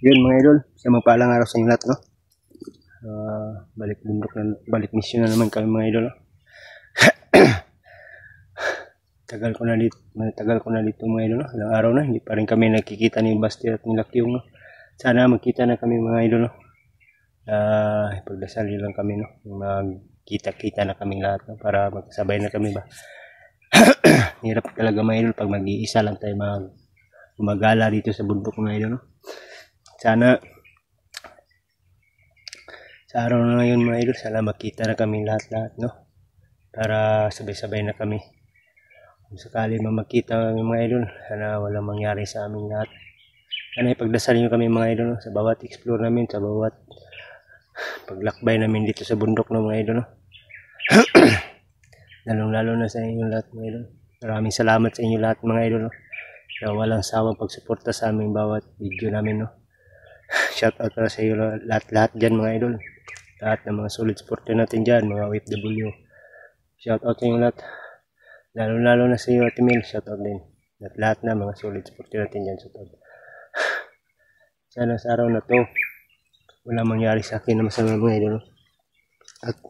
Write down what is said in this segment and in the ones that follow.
Yun mga idol, sa magpaalang araw sa inyo lahat, no? Balik mission na naman kami mga idol, no? tagal ko na dito mga idol, no? Ilang araw na, hindi pa rin kami nakikita ni Basti at ni Lakyong, no? Sana magkita na kami mga idol, no? Ipagdasal lang kami, no? Magkita-kita na kami lahat, no? Para magkasabay na kami ba. Hirap talaga mga idol pag mag-iisa lang tayo gumagala dito sa bundok mga idol, no? Sana sa araw na ngayon mga idol, sana makita na kami lahat-lahat, no? Para sabay-sabay na kami. Kung sakali makita kami mga idol, sana walang mangyari sa amin lahat. Sana ipagdasal nyo kami mga idol, no? Sa bawat explore namin, sa bawat paglakbay namin dito sa bundok, no mga idol, no? Lalong-lalo na sa inyo lahat mga idol. Maraming salamat sa inyo lahat mga idol, no? Na walang sawang pagsuporta sa aming bawat video namin, no? Shout out sa iyo lahat dyan mga idol. Lahat ng mga solid supporter natin dyan, mga OFW. Shout out sa inyo lahat. Lalo na sa iyo Ate Mel, shout out din. Lahat na mga solid supporter natin dyan, shout out. Sana sa araw na to, wala mangyari sa akin na masama mga idol. At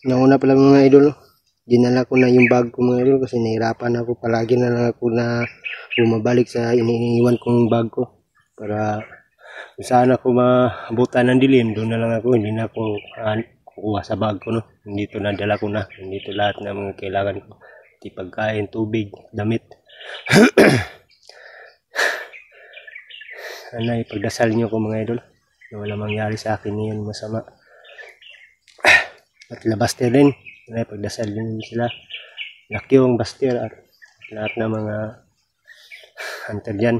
nauna pala mga idol, dinala ko na yung bag ko mga idol kasi nahirapan ako. Palagi na lang ako na bumabalik sa iniiwan kong bag ko. Para kung saan ako maabutan ng dilim, doon na lang ako. Hindi na ako kukuha sa bag ko, no? Dito na dala ko na. Dito lahat na mga kailangan ko. Di pagkain, tubig, damit. Sana ipagdasal nyo ko mga idol na wala mangyari sa akin ngayon masama. At Baster din, sana ipagdasal din sila. Lakyong, Baster at lahat na mga hunter dyan.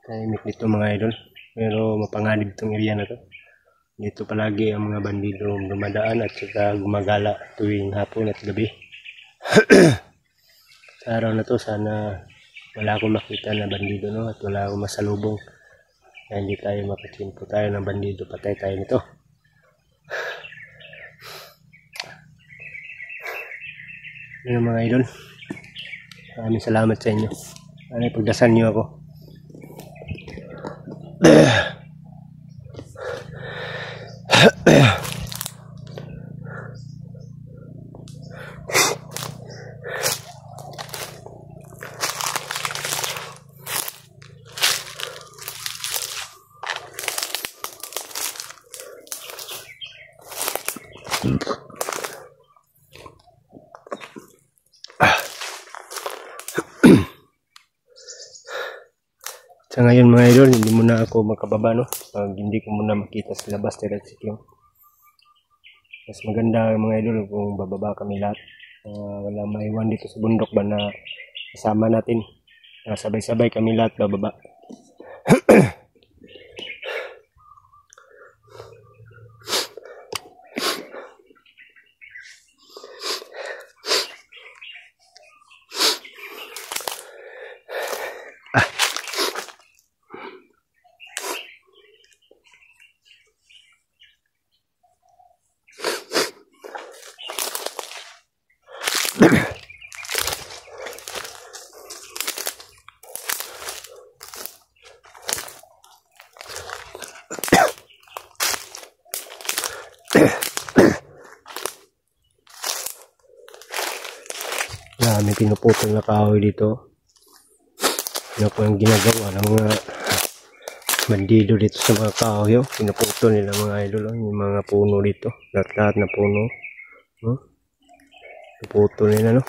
Tahimik dito mga idol, pero mapanganib itong area na to. Dito palagi ang mga bandido dumadaan at saka gumagala tuwing hapon at gabi. Sa araw na to sana wala akong makita na bandido, no? At wala akong masalubong na hindi tayo makachimpo tayo ng bandido, patay tayo nito. Yun mga idol, maraming salamat sa inyo. Sana ipagdasal nyo ako. Sa ngayon mga idol, hindi muna ako makababa, no? Hindi ko muna makita sila Baster at Sikyong. Mas maganda mga idol kung bababa kami lahat. Wala maiwan dito sa bundok ba na kasama natin. Sabay-sabay kami lahat bababa. May pinuputol na kahoy dito. Ano po yung ginagawa ng mga bandido dito sa mga kahoy, oh. Pinuputol nila mga idol, oh. Yung mga puno dito, lahat na puno, oh. Pinuputol nila, no?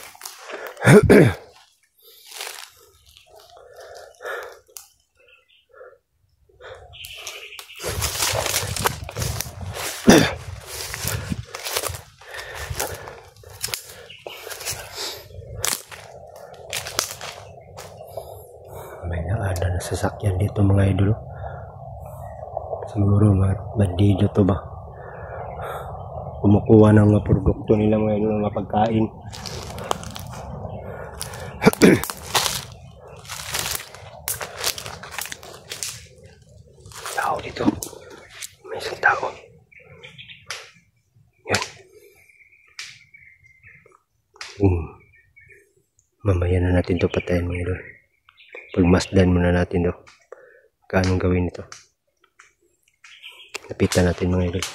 May naada na sasakyan dito mga idol. Siguro mga bandido to ba? Kumukuha ng mga produkto nila mga idol, ng mga pagkain. Tao dito. May isang tao. Yan. Mamaya na natin ito patayin mga idol. Pagmasdan muna natin do. Kaanong gawin ito. Lapitan natin mga idol.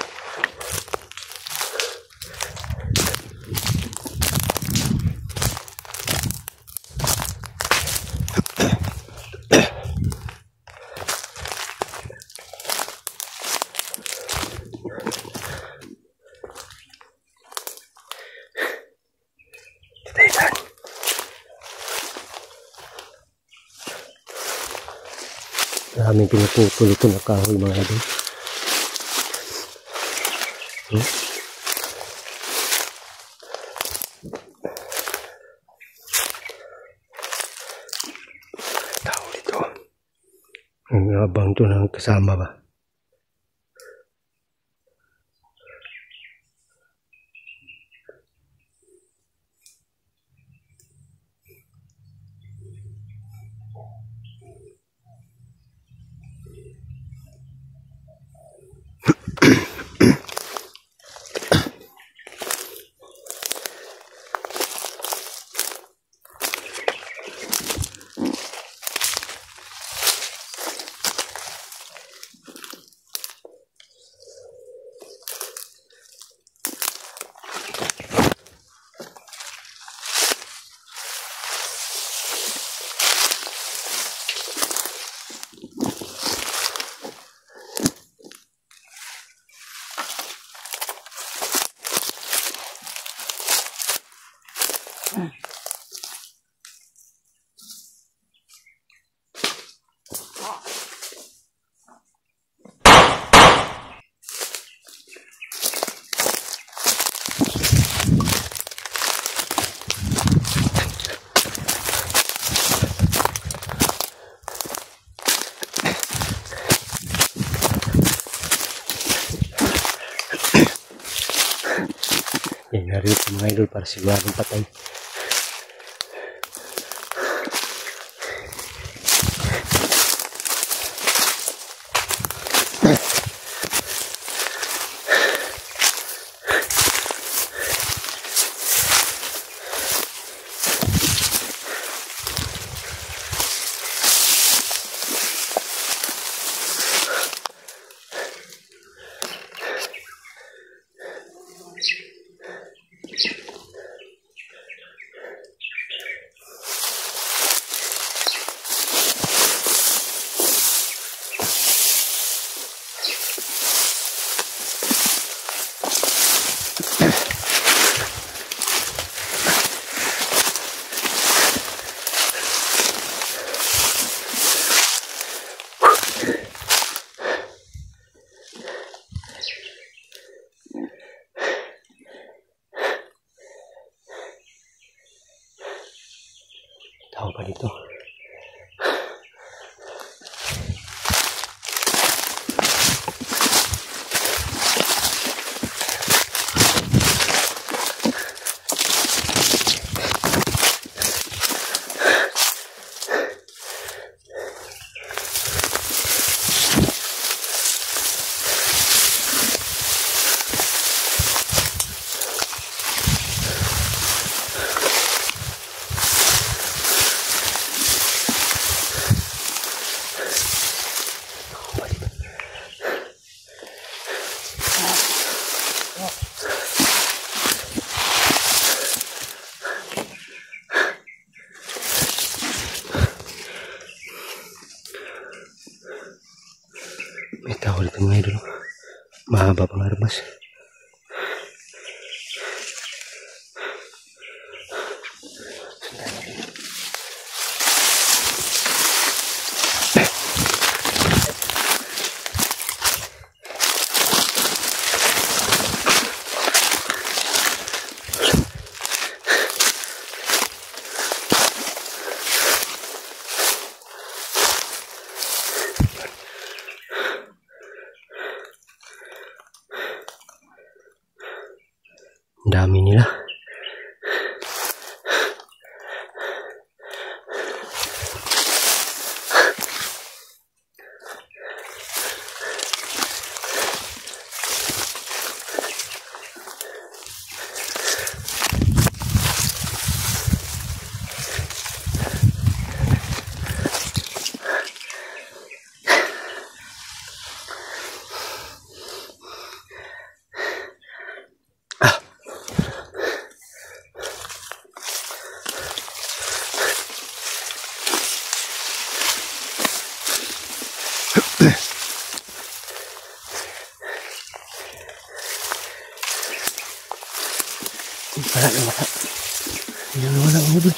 Maraming pinuputol ito na kahoy mga idol. Tao dito. Ang abang ito ng kasama ba? Yan, narito mga idol para siguradong patay. Tao pa dito. May tao dito mga idol. Mahaba pang armas. Dami nila. Wala na wala. Yan wala mga idol.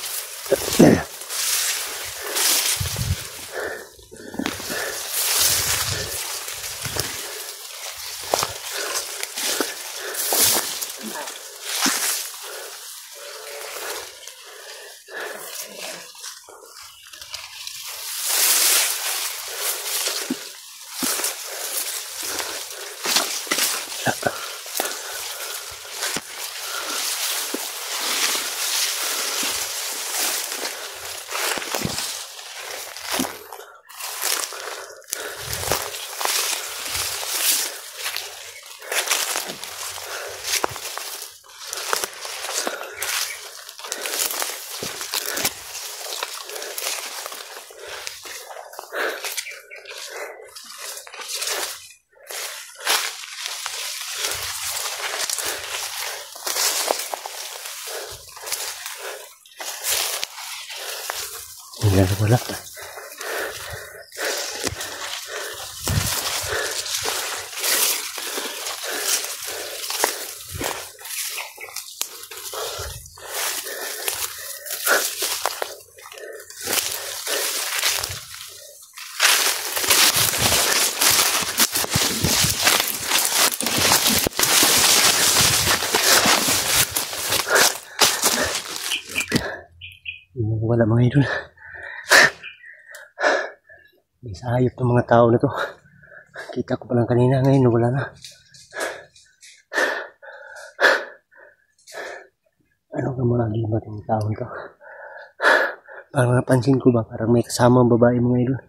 Yan wala. Wala mga idol. Isa ayop ng mga tao na to. Kita ko pa lang kanina, ngayon wala na. Ano ka mga limat ng tao to? Parang napansin ko ba, parang may kasama ang babae mga idol.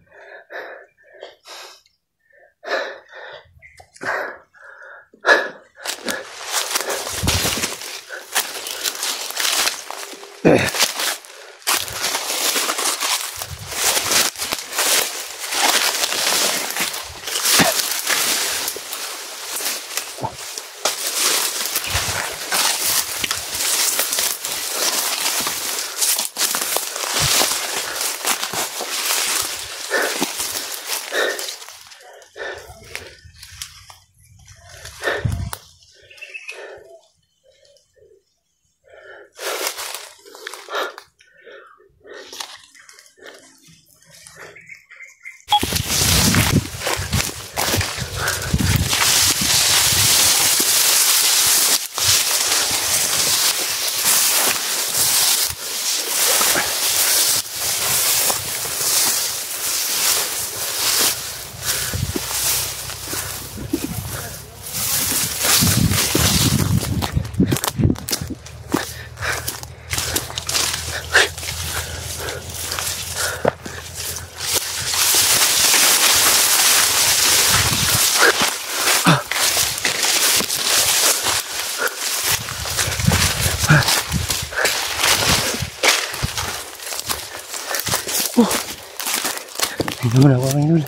Hindi naman ako mga idol.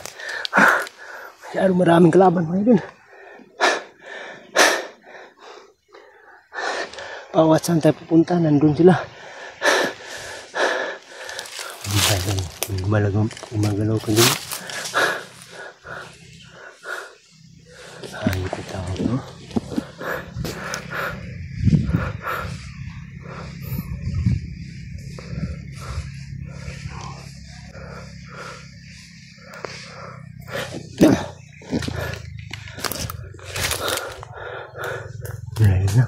Masyadong maraming kalaban mga idol. Bawat saan tayo pupunta, nandun sila. Gumagalaw ka din. Ayun yung tao to. Ayun na.